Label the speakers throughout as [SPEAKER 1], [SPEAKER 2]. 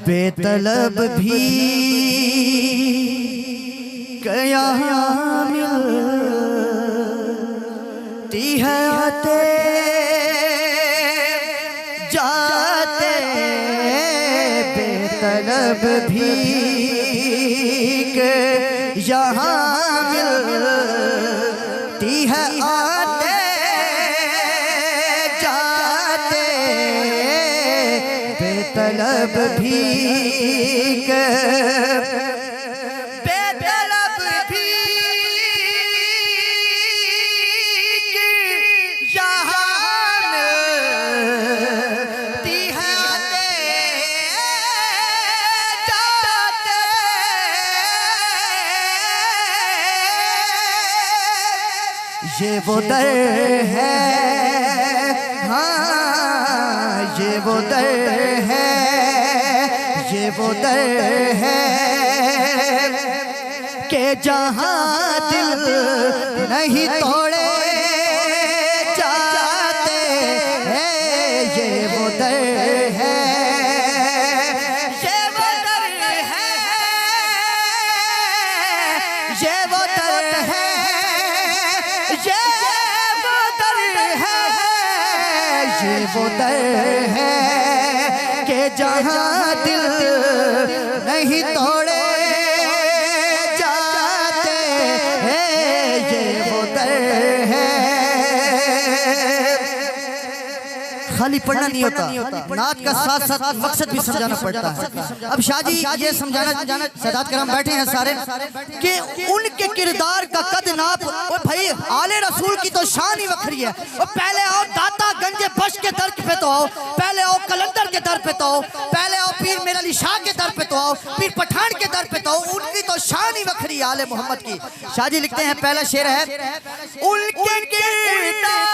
[SPEAKER 1] बेतलब भी क्या मिलती है, आते जाते बेतलब भी यहाँ मिलती है, आते जाते बेतलब भी ये वो दर है, हाँ ये वो दर है, ये वो दर है कि जहाँ दिल नहीं तोड़े जाते हैं, ये वो दर है, ये वो दर है, ये वो दर है, ये वो दर है कि जहाँ दिल नहीं तोड़े जाते हैं, ये वो दर है। खाली पढ़ना नहीं होता, नात का साथ साथ मकसद भी समझाना पड़ता है। अब शाहजी ये समझाना, सादात करम बैठे हैं सारे, कि उनके किरदार का कद नाप, और भाई आले रसूल की तो शान ही वखरी है। और पहले आओ दाता गंजे बश के दर पे तो आओ, पहले आओ कलंदर के दर पे तो आओ, पहले आओ पीर मेरा अली शाह के दर पे तो आओ, पीर पठान के दर पे तो आओ, उनकी तो शान ही वखरी है आले मोहम्मद की। शाहजी लिखते हैं, पहला शेर है, उनके किरदार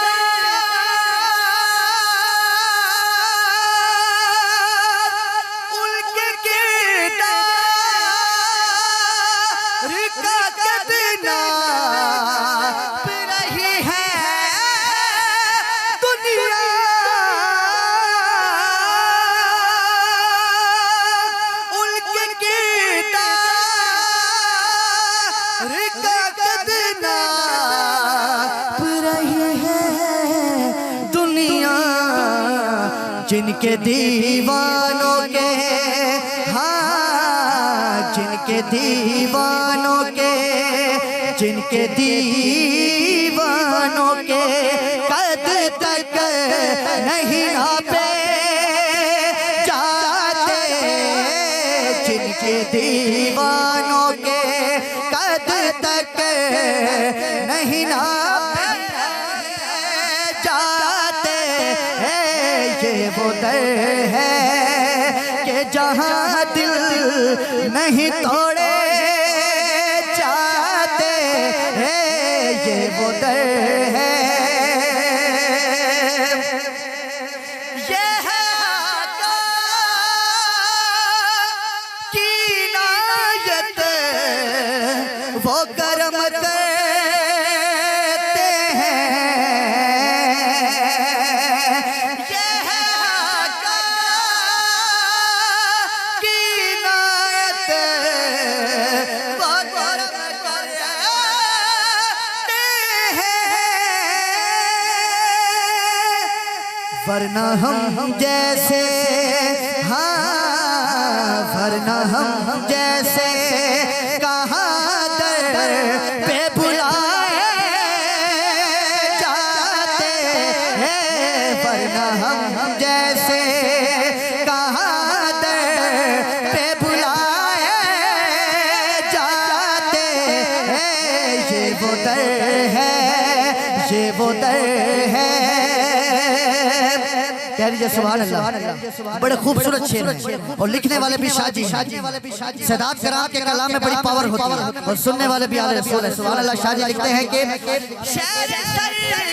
[SPEAKER 1] जिनके दीवानों के, हाँ जिनके दीवानों के, जिनके दीवानों के कद तक नहीं नापे जाते, जिनके दीवानों के कद तक नहीं नापे जाते हैं, ये वो दर है कि जहाँ दिल नहीं तोड़े जाते हैं, ये वो दर है। ये है आका की इनायत, वो करम करते हैं, वरना हम जैसे, हाँ वरना हम जैसे कहाँ दर पे बुलाए जाते हैं, वरना हम जैसे कहाँ दर पे बुलाए जाते हैं, ये वो दर है, ये वो दर है। कह लीजिए सुभान अल्लाह। बड़े खूबसूरत शेर हैं और लिखने वाले भी शाहजी, सादात करम के कलाम में बड़ी पावर होती है और सुनने वाले भी आले रसूल हैं। सुभान अल्लाह। शाहजी लिखते हैं कि शेर सरकार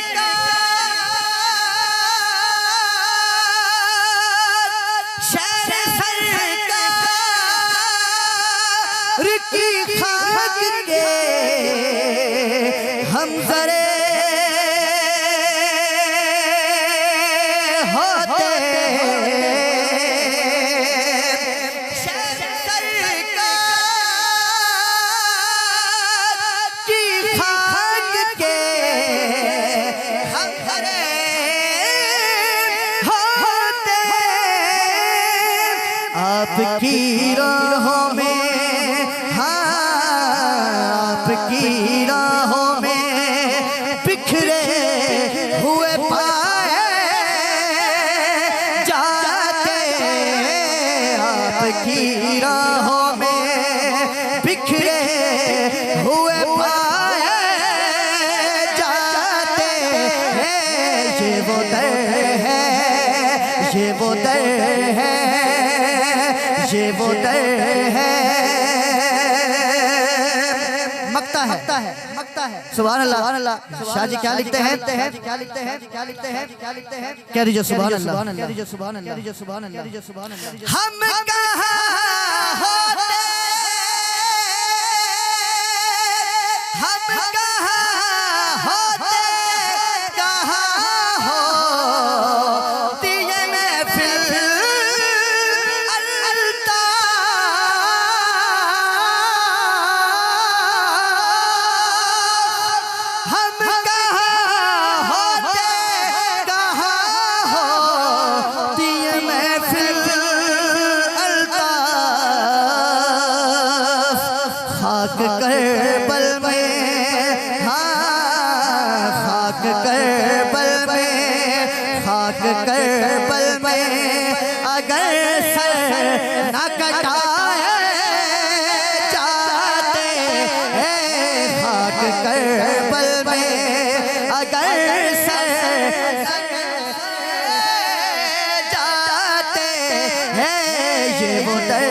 [SPEAKER 1] की खाक के हम जरे आपकी राहों में, हाँ आपकी राहों में बिखरे हुए पाए जाते, आपकी राहों में बिखरे हुए पाए जाते हैं। ये वो दर है, ये वो दर है, ये वो दर है। मकता है, मकता है। सुभान अल्लाह, सुभान अल्लाह। शाह जी क्या लिखते हैं, क्या लिखते हैं, क्या लिखते हैं, क्या लिखते हैं? कह दीजिए सुभान अल्लाह, कह दीजिए सुभान अल्लाह, कह दीजिए सुभान अल्लाह, कह दीजिए सुभान अल्लाह। हम कहाँ होते, हम कहाँ होते, कहाँ होती ये महफिल अल्ताफ। हम कहाँ होते, कहाँ होती ये महफिल अल्ताफ। खाक करबल में, हाँ खाक करबल में, खाक करबल में अगर सर न कटाए जाते हैं, खाक करबल में अगर सर जाते हैं। ये वो दर